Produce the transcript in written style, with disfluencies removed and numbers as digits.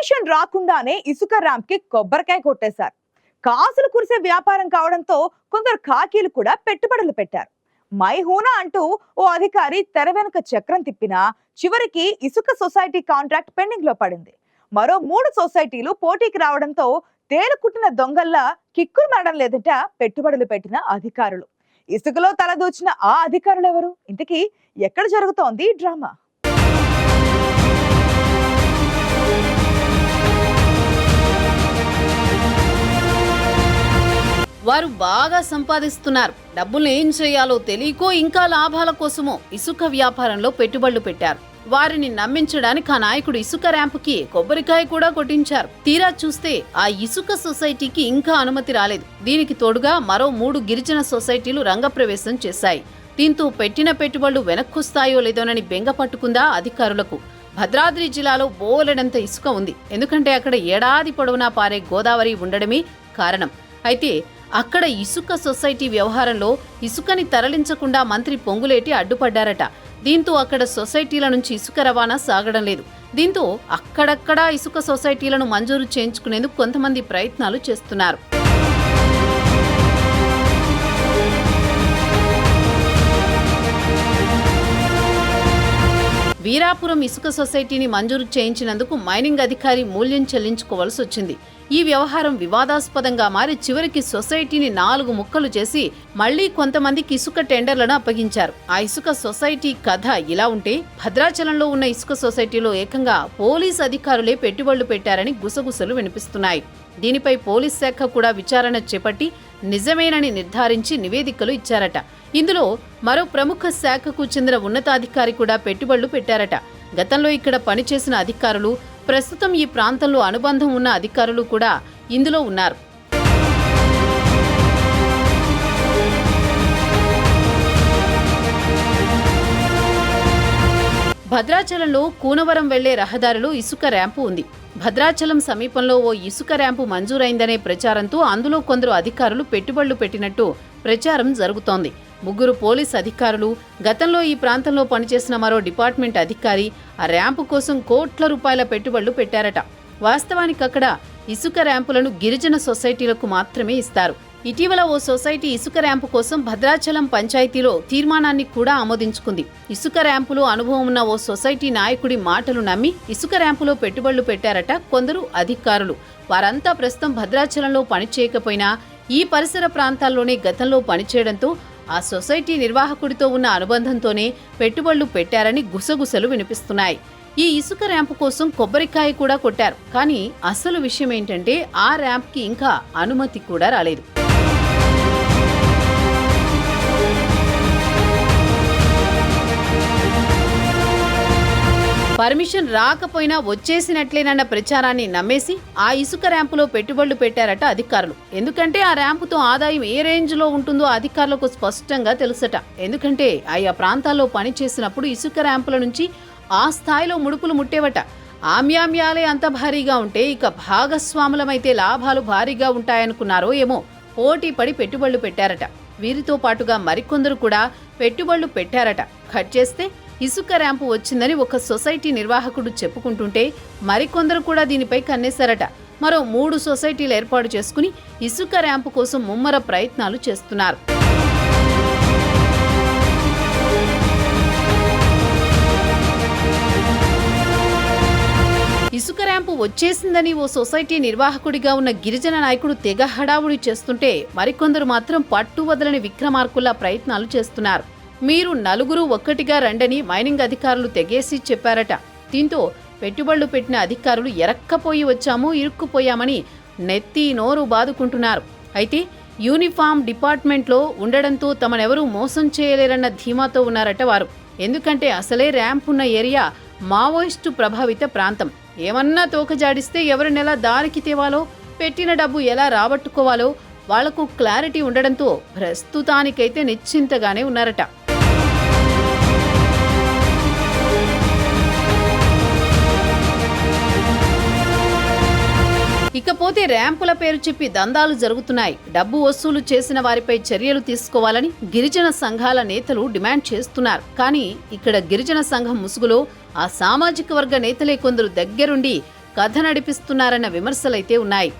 Permission రాకుండానే ఇసుక ramp కి కొబ్బరికాయ కొట్టేశారు. కాసులు కురిసే వ్యాపారం కావడంతో కొందరు ఖాకీలు కూడా పెట్టుబడులు పెట్టారు. మైహూనా అంటూ ఓ అధికారి తెర వెనుక చక్రం తిప్పినా చివరికి ఇసుక సొసైటీ కాంట్రాక్ట్ పెండింగ్ లో పడింది. మరో 3 సొసైటీలు పోటీకి రావడంతో తేలుకుట్టిన దొంగల్లా కిక్కురు మరడం లేదట పెట్టుబడులు పెట్టిన అధికారులు. ఇసుకలో తలదూచిన ఆ అధికారులు ఎవరు? ఇంతకీ ఎక్కడ జరుగుతోంది డ్రామా? వారు బాగా సంపాదిస్తున్నారు. డబ్బులు ఏం చేయాలో తెలియకో ఇంకా లాభాల కోసమో ఇసుక వ్యాపారంలో పెట్టుబడులు పెట్టారు. వారిని నమ్మించడానికి ఆ నాయకుడు ఇసుక ర్యాంపుకి కొబ్బరికాయ కూడా కొట్టించారు. తీరా చూస్తే ఆ ఇసుక సొసైటీకి ఇంకా అనుమతి రాలేదు. దీనికి తోడుగా మరో 3 గిరిజన సొసైటీలు రంగప్రవేశం చేశాయి. దీంతో పెట్టిన పెట్టుబడులు వెనక్కొస్తాయో లేదోనని బెంగ పట్టుకుందా అధికారులకు. భద్రాద్రి జిల్లాలో బోలెడంత ఇసుక ఉంది. ఎందుకంటే అక్కడ ఏడాది పొడవునా పారే గోదావరి ఉండడమే కారణం. అయితే అక్కడ ఇసుక సొసైటీ వ్యవహారంలో ఇసుకని తరలించకుండా మంత్రి పొంగులేటి అడ్డుపడ్డారట. దీంతో అక్కడ సొసైటీల నుంచి ఇసుక రవాణా సాగడం లేదు. దీంతో అక్కడక్కడా ఇసుక సొసైటీలను మంజూరు చేయించుకునేందుకు కొంతమంది ప్రయత్నాలు చేస్తున్నారు. వీరాపురం ఇసుక సొసైటీని మంజూరు చేయించినందుకు మైనింగ్ అధికారి మూల్యం చెల్లించుకోవాల్సి వచ్చింది. ఈ వ్యవహారం వివాదాస్పదంగా మారి చివరికి సొసైటీని 4 ముక్కలు చేసి మళ్లీ కొంతమందికి ఇసుక టెండర్లను అప్పగించారు. ఆ ఇసుక సొసైటీ కథ ఇలా ఉంటే, భద్రాచలంలో ఉన్న ఇసుక సొసైటీలో ఏకంగా పోలీస్ అధికారులే పెట్టుబడులు పెట్టారని గుసగుసలు వినిపిస్తున్నాయి. దీనిపై పోలీస్ శాఖ కూడా విచారణ చేపట్టి నిజమేనని నిర్ధారించి నివేదికలు ఇచ్చారట. ఇందులో మరో ప్రముఖ శాఖకు చెందిన ఉన్నతాధికారి కూడా పెట్టుబడులు పెట్టారట. గతంలో ఇక్కడ పనిచేసిన అధికారులు, ప్రస్తుతం ఈ ప్రాంతంలో అనుబంధం ఉన్న అధికారులు కూడా ఇందులో ఉన్నారు. భద్రాచలంలో కూనవరం వెళ్లే రహదారిలో ఇసుక ర్యాంపు ఉంది. భద్రాచలం సమీపంలో ఓ ఇసుక ర్యాంపు మంజూరైందనే ప్రచారంతో అందులో కొందరు అధికారులు పెట్టుబడులు పెట్టినట్టు ప్రచారం జరుగుతోంది. 3 పోలీస్ అధికారులు, గతంలో ఈ ప్రాంతంలో పనిచేసిన మరో డిపార్ట్మెంట్ అధికారి ఆ ర్యాంపు కోసం కోట్ల రూపాయల పెట్టుబడులు పెట్టారట. వాస్తవానికి అక్కడ ఇసుక ర్యాంపులను గిరిజన సొసైటీలకు మాత్రమే ఇస్తారు. ఇటీవల ఓ సొసైటీ ఇసుక ర్యాంపు కోసం భద్రాచలం పంచాయతీలో తీర్మానాన్ని కూడా ఆమోదించుకుంది. ఇసుక ర్యాంపులో అనుభవం ఉన్న ఓ సొసైటీ నాయకుడి మాటలు నమ్మి ఇసుక ర్యాంపులో పెట్టుబడులు పెట్టారట కొందరు అధికారులు. వారంతా ప్రస్తుతం భద్రాచలంలో పనిచేయకపోయినా ఈ పరిసర ప్రాంతాల్లోనే గతంలో పనిచేయడంతో ఆ సొసైటీ నిర్వాహకుడితో ఉన్న అనుబంధంతోనే పెట్టుబడులు పెట్టారని గుసగుసలు వినిపిస్తున్నాయి. ఈ ఇసుక ర్యాంపు కోసం కొబ్బరికాయ కూడా కొట్టారు. కానీ అసలు విషయం ఏంటంటే ఆ ర్యాంప్కి ఇంకా అనుమతి కూడా రాలేదు. పర్మిషన్ రాకపోయినా వచ్చేసినట్లేనన్న ప్రచారాన్ని నమ్మేసి ఆ ఇసుక ర్యాంపులో పెట్టుబడులు పెట్టారట అధికారులు. ఎందుకంటే ఆ ర్యాంపుతో ఆదాయం ఏ రేంజ్లో ఉంటుందో అధికారులకు స్పష్టంగా తెలుసట. ఎందుకంటే ఆయా ప్రాంతాల్లో పనిచేసినప్పుడు ఇసుక ర్యాంపుల నుంచి ఆ స్థాయిలో ముడుపులు ముట్టేవట. ఆమ్యామ్యాలే అంత భారీగా ఉంటే ఇక భాగస్వాములమైతే లాభాలు భారీగా ఉంటాయనుకున్నారో ఏమో పోటీ పడి పెట్టుబడులు పెట్టారట. వీరితో పాటుగా మరికొందరు కూడా పెట్టుబడులు పెట్టారట. కట్ చేస్తే ఇసుక ర్యాంపు వచ్చిందని ఒక సొసైటీ నిర్వాహకుడు చెప్పుకుంటుంటే మరికొందరు కూడా దీనిపై కన్నేశారట. మరో 3 సొసైటీలు ఏర్పాటు చేసుకుని ఇసుక ర్యాంపు కోసం ముమ్మర ప్రయత్నాలు చేస్తున్నారు. ఇసుక ర్యాంపు వచ్చేసిందని ఓ సొసైటీ నిర్వాహకుడిగా ఉన్న గిరిజన నాయకుడు తెగ హడావుడి చేస్తుంటే మరికొందరు మాత్రం పట్టు వదలని విక్రమార్కుల్లా ప్రయత్నాలు చేస్తున్నారు. మీరు 4 ఒక్కటిగా రండని మైనింగ్ అధికారులు తెగేసి చెప్పారట. దీంతో పెట్టుబడులు పెట్టిన అధికారులు ఎరక్కపోయి వచ్చాము, ఇరుక్కుపోయామని నెత్తి నోరు బాదుకుంటున్నారు. అయితే యూనిఫామ్ డిపార్ట్మెంట్లో ఉండడంతో తమనెవరూ మోసం చేయలేరన్న ధీమాతో ఉన్నారట వారు. ఎందుకంటే అసలే ర్యాంప్ ఉన్న ఏరియా మావోయిస్టు ప్రభావిత ప్రాంతం. ఏమన్నా తోకజాడిస్తే ఎవరినెలా దారికి తేవాలో, పెట్టిన డబ్బు ఎలా రాబట్టుకోవాలో వాళ్లకు క్లారిటీ ఉండడంతో ప్రస్తుతానికైతే నిశ్చింతగానే ఉన్నారట. ఇకపోతే ర్యాంపుల పేరు చెప్పి దందాలు జరుగుతున్నాయి. డబ్బు వసూలు చేసిన వారిపై చర్యలు తీసుకోవాలని గిరిజన సంఘాల నేతలు డిమాండ్ చేస్తున్నారు. కానీ ఇక్కడ గిరిజన సంఘం ముసుగులో ఆ సామాజిక వర్గ నేతలే కొందరు దగ్గరుండి కథ నడిపిస్తున్నారన్న విమర్శలైతే ఉన్నాయి.